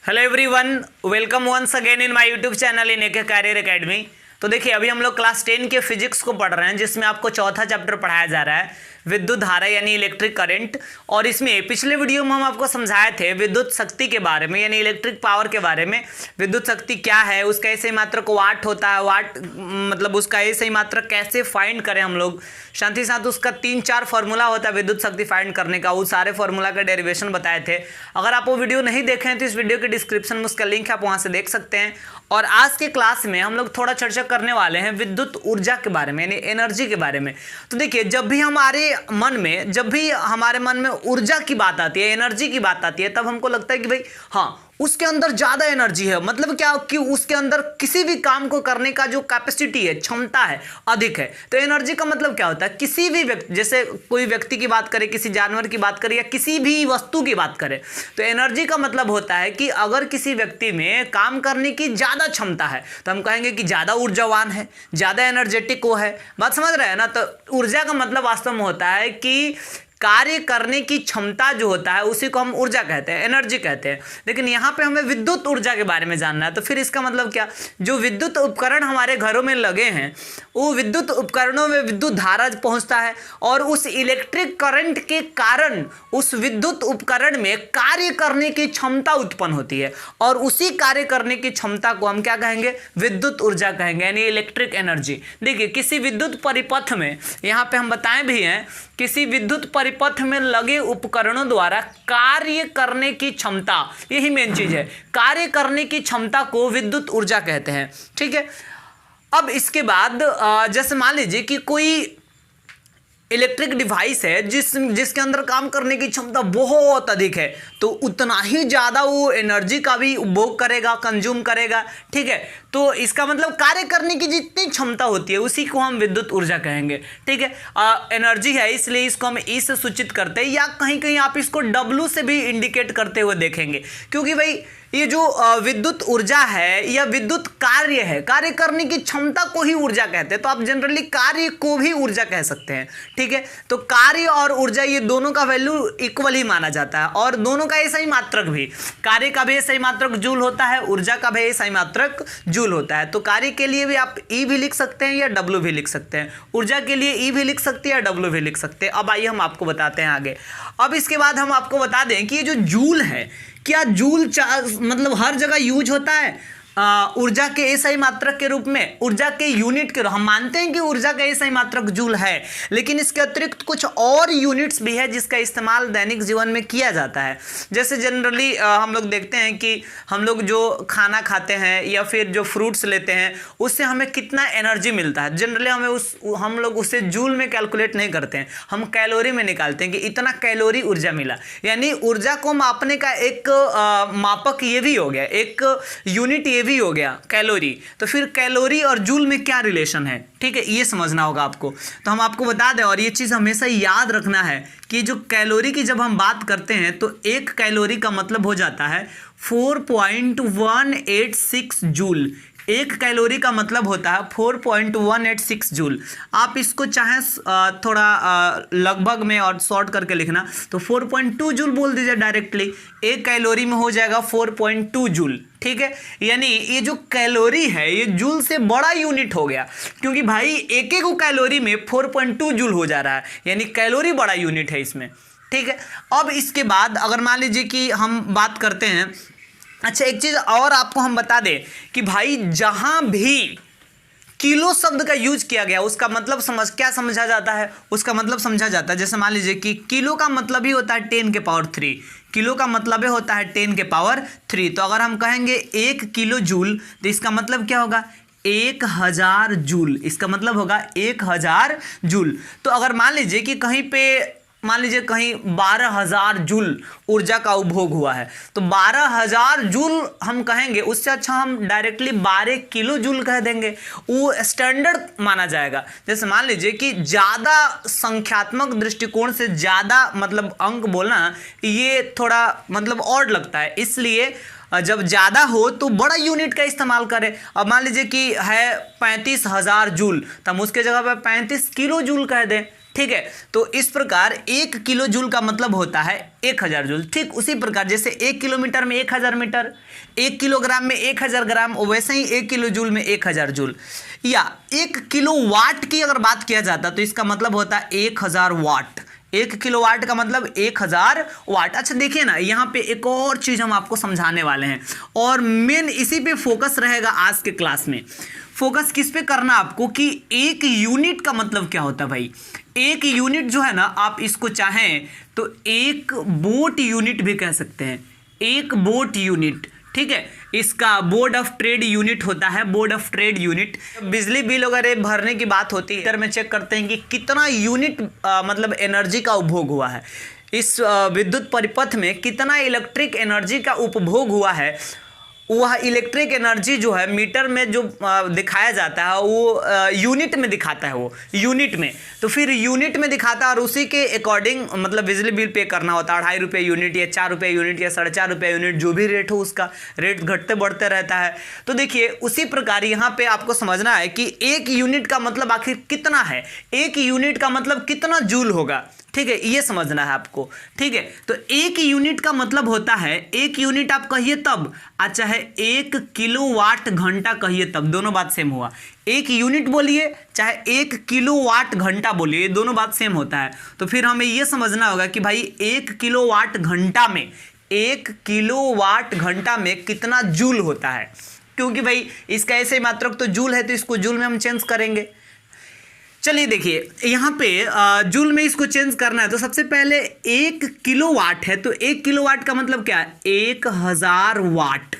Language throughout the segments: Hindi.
Hello everyone, welcome once again in my YouTube channel in AK Career Academy. तो देखिए, अभी हम लोग क्लास 10 के फिजिक्स को पढ़ रहे हैं, जिसमें आपको चौथा चैप्टर पढ़ाया जा रहा है विद्युत धारा यानी इलेक्ट्रिक करंट। और इसमें पिछले वीडियो में हम आपको समझाए थे विद्युत शक्ति के बारे में यानी इलेक्ट्रिक पावर के बारे में। विद्युत शक्ति क्या है, उसका ऐसे ही मात्रक वाट होता है, वाट मतलब उसका ऐसे ही मात्रक कैसे फाइंड करें हम लोग। साथ ही साथ उसका 3-4 फार्मूला होता है विद्युत शक्ति फाइंड करने का, वो सारे फार्मूला का डेरिवेशन बताए थे। अगर आप वो वीडियो नहीं देखे हैं तो इस वीडियो के डिस्क्रिप्शन में उसका लिंक है, आप वहाँ से देख सकते हैं। और आज के क्लास में हम लोग थोड़ा चर्चा करने वाले हैं विद्युत ऊर्जा के बारे में यानी एनर्जी के बारे में। तो देखिए, जब भी हमारे मन में ऊर्जा की बात आती है, एनर्जी की बात आती है, तब हमको लगता है कि भाई हाँ, उसके अंदर ज्यादा एनर्जी है। मतलब क्या कि उसके अंदर किसी भी काम को करने का जो कैपेसिटी है, क्षमता है, अधिक है। तो एनर्जी का मतलब क्या होता है, किसी भी व्यक्ति, जैसे कोई व्यक्ति की बात करें, किसी जानवर की बात करें या किसी भी वस्तु की बात करें, तो एनर्जी का मतलब होता है कि अगर किसी व्यक्ति में काम करने की ज्यादा क्षमता है तो हम कहेंगे कि ज्यादा ऊर्जावान है, ज्यादा एनर्जेटिक वो है। बात समझ रहे हैं ना। तो ऊर्जा का मतलब वास्तव में होता है कि कार्य करने की क्षमता जो होता है उसी को हम ऊर्जा कहते हैं, एनर्जी कहते हैं। लेकिन यहाँ पे हमें विद्युत ऊर्जा के बारे में जानना है। तो फिर इसका मतलब क्या, जो विद्युत उपकरण हमारे घरों में लगे हैं, वो विद्युत उपकरणों में विद्युत धारा पहुंचता है और उस इलेक्ट्रिक करंट के कारण उस विद्युत उपकरण में कार्य करने की क्षमता उत्पन्न होती है। और उसी कार्य करने की क्षमता को हम क्या कहेंगे, विद्युत ऊर्जा कहेंगे, यानी इलेक्ट्रिक एनर्जी। देखिए, किसी विद्युत परिपथ में, यहाँ पे हम बताए भी हैं, किसी विद्युत परिपथ में लगे उपकरणों द्वारा कार्य करने की क्षमता, यही मेन चीज है, कार्य करने की क्षमता को विद्युत ऊर्जा कहते हैं। ठीक है। अब इसके बाद जैसे मान लीजिए कि कोई इलेक्ट्रिक डिवाइस है जिसके अंदर काम करने की क्षमता बहुत अधिक है, तो उतना ही ज्यादा वो एनर्जी का भी उपभोग करेगा, कंज्यूम करेगा। ठीक है। तो इसका मतलब कार्य करने की जितनी क्षमता होती है उसी को हम विद्युत ऊर्जा कहेंगे। ठीक है। एनर्जी है इसलिए इसको हम ई से सूचित करते हैं, या कहीं कहीं आप इसको डब्ल्यू से भी इंडिकेट करते हुए देखेंगे, क्योंकि भाई ये जो विद्युत ऊर्जा है या विद्युत कार्य है, कार्य करने की क्षमता को ही ऊर्जा कहते हैं। तो आप जनरली कार्य को भी ऊर्जा कह सकते हैं। ठीक है। तो कार्य और ऊर्जा ये दोनों का वैल्यू इक्वल ही माना जाता है, और दोनों का ऐसा ही मात्रक भी, कार्य का भी ऐसा ही मात्रक जूल होता है, ऊर्जा का भी ऐसा ही मात्रक जूल होता है। तो कार्य के लिए भी आप ई भी लिख सकते हैं या डब्ल्यू भी लिख सकते हैं, ऊर्जा के लिए ई भी लिख सकते हैं या डब्ल्यू भी लिख सकते हैं। अब आइए हम आपको बताते हैं आगे। अब इसके बाद हम आपको बता दें कि ये जो जूल है, क्या जूल मतलब हर जगह यूज होता है ऊर्जा के एसआई मात्रक के रूप में, ऊर्जा के यूनिट के रूप। हम मानते हैं कि ऊर्जा का एसआई मात्रक जूल है, लेकिन इसके अतिरिक्त कुछ और यूनिट्स भी है जिसका इस्तेमाल दैनिक जीवन में किया जाता है। जैसे जनरली हम लोग देखते हैं कि हम लोग जो खाना खाते हैं या फिर जो फ्रूट्स लेते हैं, उससे हमें कितना एनर्जी मिलता है। जनरली हम लोग उसे जूल में कैलकुलेट नहीं करते हैं, हम कैलोरी में निकालते हैं कि इतना कैलोरी ऊर्जा मिला। यानी ऊर्जा को मापने का एक मापक ये भी हो गया, एक यूनिट ये भी हो गया, कैलोरी। तो फिर कैलोरी और जूल में क्या रिलेशन है, ठीक है, ये समझना होगा आपको। तो हम आपको बता दें, और ये चीज़ हमेशा याद रखना है कि जो कैलोरी की जब हम बात करते हैं तो एक कैलोरी का मतलब हो जाता है 4.186 जूल। एक कैलोरी का मतलब होता है 4.186 जूल। आप इसको चाहे थोड़ा लगभग में और शॉर्ट करके लिखना, तो 4.2 जूल बोल दीजिए डायरेक्टली। एक कैलोरी में हो जाएगा 4.2 जूल। ठीक है। यानी ये जो कैलोरी है ये जूल से बड़ा यूनिट हो गया, क्योंकि भाई एक एक कैलोरी में 4.2 जूल हो जा रहा है, यानी कैलोरी बड़ा यूनिट है इसमें। ठीक है। अब इसके बाद अगर मान लीजिए कि हम बात करते हैं, अच्छा एक चीज और आपको हम बता दें कि भाई जहां भी किलो शब्द का यूज किया गया उसका मतलब क्या समझा जाता है, उसका मतलब समझा जाता है, जैसे मान लीजिए कि किलो का मतलब ही होता है 10 के पावर 3, किलो का मतलब होता है 10 के पावर 3। तो अगर हम कहेंगे 1 किलो जूल, तो इसका मतलब क्या होगा, 1000 जूल। इसका मतलब होगा 1000 जूल। तो अगर मान लीजिए कि कहीं 12,000 जूल ऊर्जा का उपभोग हुआ है, तो 12,000 जूल हम कहेंगे, उससे अच्छा हम डायरेक्टली 12 किलो जूल कह देंगे, वो स्टैंडर्ड माना जाएगा। जैसे मान लीजिए कि ज़्यादा संख्यात्मक दृष्टिकोण से ज़्यादा मतलब अंक बोलना ये थोड़ा मतलब ऑड लगता है, इसलिए जब ज़्यादा हो तो बड़ा यूनिट का इस्तेमाल करें। अब मान लीजिए कि है 35,000 जूल, तो हम उसके जगह पर 35 किलो जूल कह दें। ठीक है, तो इस प्रकार 1 किलो जूल का मतलब होता है 1000 जूल। ठीक उसी प्रकार जैसे 1 किलोमीटर में 1000 मीटर, 1 किलोग्राम में 1000 ग्राम, वैसे ही 1 किलो जूल में 1000 जूल। या 1 किलो वाट की अगर बात किया जाता तो इसका मतलब होता है 1000 वाट। 1 किलोवाट का मतलब 1000 वाट। अच्छा देखिए ना, यहाँ पे एक और चीज़ हम आपको समझाने वाले हैं और मेन इसी पे फोकस रहेगा आज के क्लास में। फोकस किस पे करना आपको कि एक यूनिट का मतलब क्या होता है भाई। एक यूनिट जो है ना, आप इसको चाहें तो एक बोट यूनिट भी कह सकते हैं, एक बोट यूनिट। ठीक है, इसका बोर्ड ऑफ ट्रेड यूनिट होता है, बोर्ड ऑफ ट्रेड यूनिट। बिजली बिल वगैरह भरने की बात होती है, इधर में चेक करते हैं कि कितना यूनिट मतलब एनर्जी का उपभोग हुआ है, इस विद्युत परिपथ में कितना इलेक्ट्रिक एनर्जी का उपभोग हुआ है। वह इलेक्ट्रिक एनर्जी जो है मीटर में जो दिखाया जाता है वो यूनिट में दिखाता है, वो यूनिट में। तो फिर यूनिट में दिखाता है और उसी के अकॉर्डिंग मतलब बिजली बिल पे करना होता है। 2.5 रुपये यूनिट या 4 रुपये यूनिट या 4.5 रुपये यूनिट, जो भी रेट हो उसका रेट घटते बढ़ते रहता है। तो देखिए उसी प्रकार यहाँ पे आपको समझना है कि एक यूनिट का मतलब आखिर कितना है, एक यूनिट का मतलब कितना जूल होगा। ठीक है, ये समझना है आपको। ठीक है, तो एक यूनिट का मतलब होता है, एक यूनिट आप कहिए तब, चाहे 1 किलोवाट घंटा कहिए तब, दोनों बात सेम हुआ। एक यूनिट बोलिए चाहे 1 किलोवाट घंटा बोलिए, दोनों बात सेम होता है। तो फिर हमें ये समझना होगा कि भाई 1 किलोवाट घंटा में, 1 किलोवाट घंटा में कितना जूल होता है, क्योंकि भाई इसका ऐसे मात्रक तो जूल है तो इसको जूल में हम चेंज करेंगे। चलिए देखिए यहाँ पे जूल में इसको चेंज करना है तो सबसे पहले 1 किलोवाट है तो 1 किलोवाट का मतलब क्या है, 1000 वाट।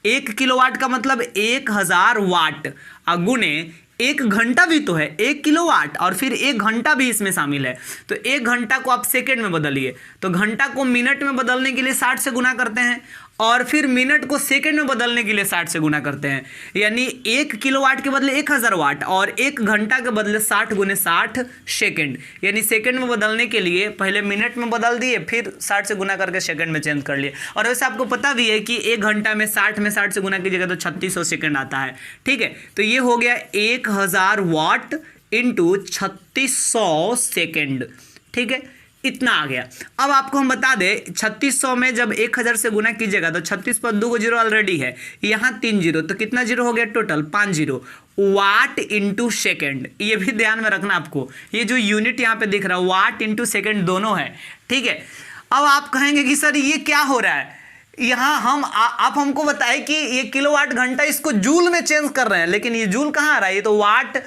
1 किलोवाट का मतलब 1000 वाट गुने 1 घंटा भी तो है 1 किलोवाट, और फिर 1 घंटा भी इसमें शामिल है। तो 1 घंटा को आप सेकेंड में बदलिए, तो घंटा को मिनट में बदलने के लिए 60 से गुना करते हैं और फिर मिनट को सेकंड में बदलने के लिए 60 से गुना करते हैं। यानी 1 किलोवाट के बदले 1000 वाट और 1 घंटा के बदले 60 गुने 60 सेकंड। यानी सेकंड में बदलने के लिए पहले मिनट में बदल दिए, फिर 60 से गुना करके सेकंड में चेंज कर लिए। और वैसे आपको पता भी है कि 1 घंटा में 60 से गुना कीजिएगा तो 3600 सेकंड आता है। ठीक है, तो ये हो गया 1000 वाट इंटू 3600 सेकेंड। ठीक है, इतना आ गया। अब आपको हम बता दें 3600 में जब 1000 से गुना कीजिएगा तो 36 पर 2 जीरो ऑलरेडी है, यहाँ 3 जीरो, तो कितना जीरो हो गया टोटल 5 जीरो। वाट इंटू सेकेंड, ये भी ध्यान में रखना आपको, ये जो यूनिट यहाँ पे दिख रहा है वाट इंटू सेकेंड दोनों है। ठीक है, अब आप कहेंगे कि सर ये क्या हो रहा है, यहाँ हम आप हमको बताए कि ये किलोवाट घंटा इसको जूल में चेंज कर रहे हैं, लेकिन ये जूल कहाँ आ रहा है, ये तो वाट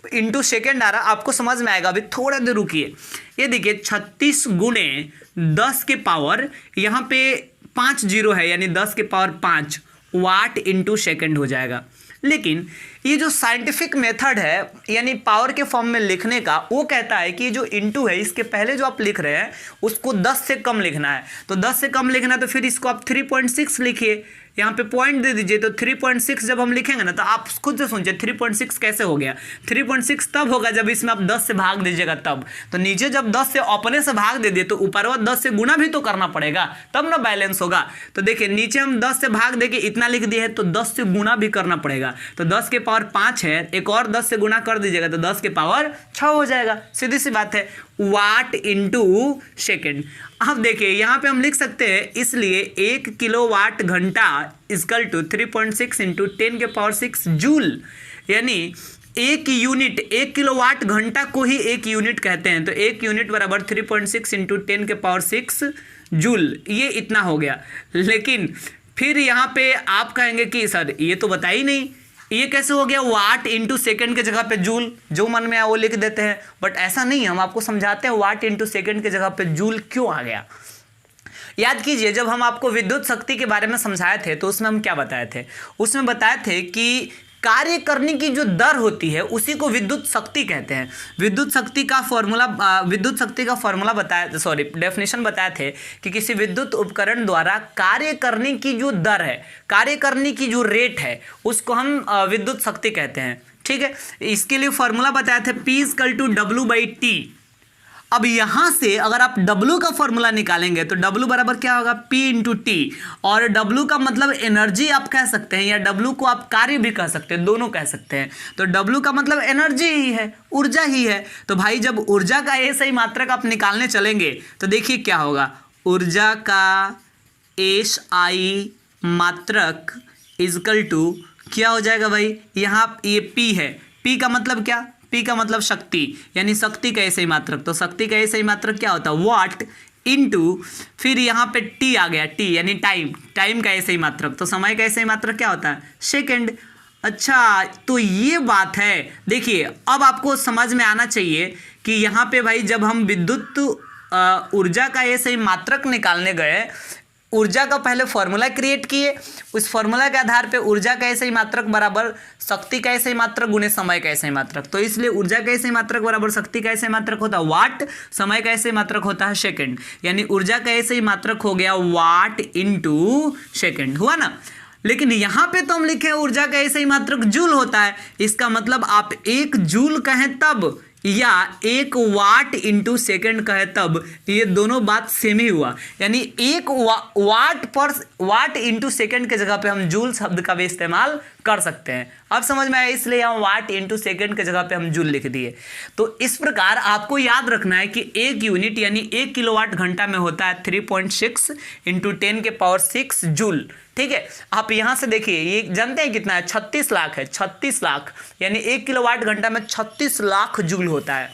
इंटू सेकेंड आ रहा। आपको समझ में आएगा, अभी थोड़ा देर रुकिए। ये देखिए 36 गुणे 10 के पावर, यहाँ पे 5 जीरो है यानी 10 के पावर 5 वाट इंटू सेकेंड हो जाएगा। लेकिन ये जो साइंटिफिक मेथड है यानी पावर के फॉर्म में लिखने का, वो कहता है कि जो इंटू है इसके पहले जो आप लिख रहे हैं उसको 10 से कम लिखना है। तो 10 से कम लिखना है तो फिर इसको आप 3.6 लिखिए, यहाँ पे पॉइंट दे दीजिए। तो 3.6 जब हम लिखेंगे ना तो आप खुद से सोचिए 3.6 कैसे हो गया। 3.6 तब होगा जब इसमें आप 10 से भाग दीजिएगा तब। तो नीचे जब 10 से अपने से भाग दे दिए तो ऊपर वो 10 से गुना भी तो करना पड़ेगा, तब ना बैलेंस होगा। तो देखिए नीचे हम 10 से भाग देके इतना लिख दिए है तो 10 से गुना भी करना पड़ेगा। तो 10 के पावर 5 है, एक और 10 से गुना कर दीजिएगा तो 10 के पावर 6 हो जाएगा। सीधी सी बात है, वाट इंटू सेकेंड। अब देखिए यहाँ पे हम लिख सकते हैं, इसलिए 1 किलोवाट घंटा इक्वल टू 3.6 इंटू 10 के पावर 6 जूल। यानी एक यूनिट, 1 किलोवाट घंटा को ही एक यूनिट कहते हैं। तो 1 यूनिट बराबर 3.6 इंटू 10 के पावर 6 जूल, ये इतना हो गया। लेकिन फिर यहाँ पे आप कहेंगे कि सर ये तो बता ही नहीं, ये कैसे हो गया, वाट इंटू सेकेंड के जगह पे जूल, जो मन में आया वो लिख देते हैं। बट ऐसा नहीं, हम आपको समझाते हैं वाट इंटू सेकेंड के जगह पे जूल क्यों आ गया। याद कीजिए जब हम आपको विद्युत शक्ति के बारे में समझाए थे तो उसमें हम क्या बताए थे, उसमें बताए थे कि कार्य करने की जो दर होती है उसी को विद्युत शक्ति कहते हैं। विद्युत शक्ति का फॉर्मूला बताया, सॉरी डेफिनेशन बताए थे कि किसी विद्युत उपकरण द्वारा कार्य करने की जो दर है, कार्य करने की जो रेट है, उसको हम विद्युत शक्ति कहते हैं। ठीक है, इसके लिए फॉर्मूला बताए थे P = W/T। अब यहां से अगर आप W का फॉर्मूला निकालेंगे तो W बराबर क्या होगा, P इंटू टी, और W का मतलब एनर्जी आप कह सकते हैं, या W को आप कार्य भी कह सकते हैं, दोनों कह सकते हैं। तो W का मतलब एनर्जी ही है, ऊर्जा ही है। तो भाई जब ऊर्जा का SI मात्रक आप निकालने चलेंगे तो देखिए क्या होगा, ऊर्जा का SI मात्रक इजकल टू क्या हो जाएगा भाई, यहाँ ये P है, P का मतलब क्या, P का मतलब शक्ति, यानी शक्ति का SI मात्रक। तो शक्ति का SI मात्रक क्या होता है, वाट इनटू, फिर यहाँ पे T आ गया, T यानी टाइम, टाइम का SI मात्रक। तो समय का SI मात्रक क्या होता है, सेकंड। अच्छा, तो ये बात है। देखिए अब आपको समझ में आना चाहिए कि यहाँ पे भाई जब हम विद्युत ऊर्जा का SI मात्रक निकालने गए, ऊर्जा का पहले फॉर्मूला क्रिएट किए, उस फॉर्मूला के आधार पे ऊर्जा का SI मात्रक बराबर शक्ति का SI मात्रक गुने समय का SI मात्रक। तो इसलिए ऊर्जा का SI मात्रक बराबर शक्ति का SI मात्रक होता है वाट, समय का SI मात्रक होता है सेकंड, यानी ऊर्जा का SI मात्रक हो गया वाट इनटू सेकंड, हुआ ना। लेकिन यहाँ पे तो हम लिखे ऊर्जा का SI मात्रक जूल होता है, इसका मतलब आप 1 जूल कहें तब, या 1 वाट इंटू सेकेंड कहे तब, ये दोनों बात सेम ही हुआ। यानी 1 वाट इंटू सेकेंड के जगह पे हम जूल शब्द का भी इस्तेमाल कर सकते हैं। अब समझ में आया, इसलिए हम वाट इंटू सेकेंड के जगह पे हम जूल लिख दिए। तो इस प्रकार आपको याद रखना है कि 1 यूनिट यानी 1 किलोवाट घंटा में होता है 3.6 इंटू 10 के पावर 6 जूल। ठीक है, आप यहां से देखिए, ये जानते हैं कितना है, 36 लाख है, 36 लाख, यानी 1 किलोवाट घंटा में 36 लाख जूल होता है।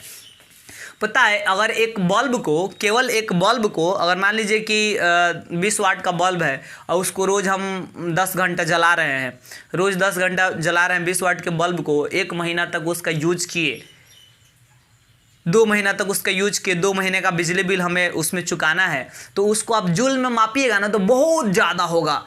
पता है, अगर एक बल्ब को, केवल एक बल्ब को, अगर मान लीजिए कि 20 वाट का बल्ब है और उसको रोज़ हम 10 घंटा जला रहे हैं, रोज़ 10 घंटा जला रहे हैं 20 वाट के बल्ब को, 1 महीना तक उसका यूज किए, 2 महीना तक उसका यूज किए, 2 महीने का बिजली बिल हमें उसमें चुकाना है, तो उसको आप जूल में मापिएगा ना तो बहुत ज़्यादा होगा।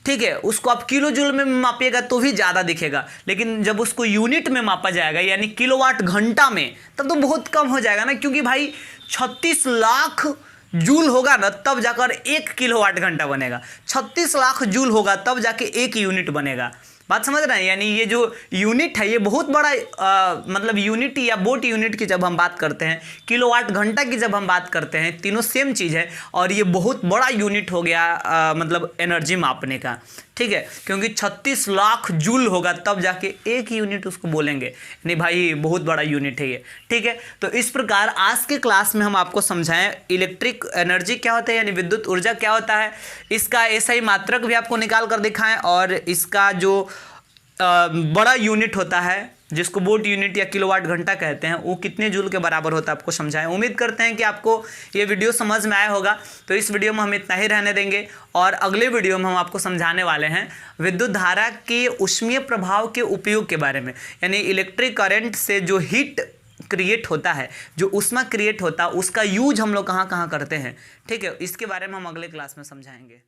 ठीक है, उसको आप किलो जूल में मापिएगा तो भी ज़्यादा दिखेगा, लेकिन जब उसको यूनिट में मापा जाएगा यानी किलोवाट घंटा में, तब तो बहुत कम हो जाएगा ना, क्योंकि भाई 36 लाख जूल होगा ना तब जाकर 1 किलोवाट घंटा बनेगा, 36 लाख जूल होगा तब जाके 1 यूनिट बनेगा। बात समझ रहे हैं, यानी ये जो यूनिट है ये बहुत बड़ा मतलब यूनिट या वोट यूनिट की जब हम बात करते हैं, किलोवाट घंटा की जब हम बात करते हैं, तीनों सेम चीज़ है, और ये बहुत बड़ा यूनिट हो गया मतलब एनर्जी मापने का। ठीक है, क्योंकि 36 लाख जूल होगा तब जाके 1 यूनिट उसको बोलेंगे, नहीं भाई बहुत बड़ा यूनिट है ये। ठीक है, तो इस प्रकार आज के क्लास में हम आपको समझाएं इलेक्ट्रिक एनर्जी क्या होता है, यानी विद्युत ऊर्जा क्या होता है, इसका SI मात्रक भी आपको निकाल कर दिखाएं, और इसका जो बड़ा यूनिट होता है जिसको वोट यूनिट या किलोवाट घंटा कहते हैं वो कितने जूल के बराबर होता है आपको समझाएं। उम्मीद करते हैं कि आपको ये वीडियो समझ में आया होगा। तो इस वीडियो में हम इतना ही रहने देंगे, और अगले वीडियो में हम आपको समझाने वाले हैं विद्युत धारा के ऊष्मीय प्रभाव के उपयोग के बारे में, यानी इलेक्ट्रिक करंट से जो हीट क्रिएट होता है, जो ऊष्मा क्रिएट होता है, उसका यूज हम लोग कहाँ कहाँ करते हैं। ठीक है, इसके बारे में हम अगले क्लास में समझाएंगे।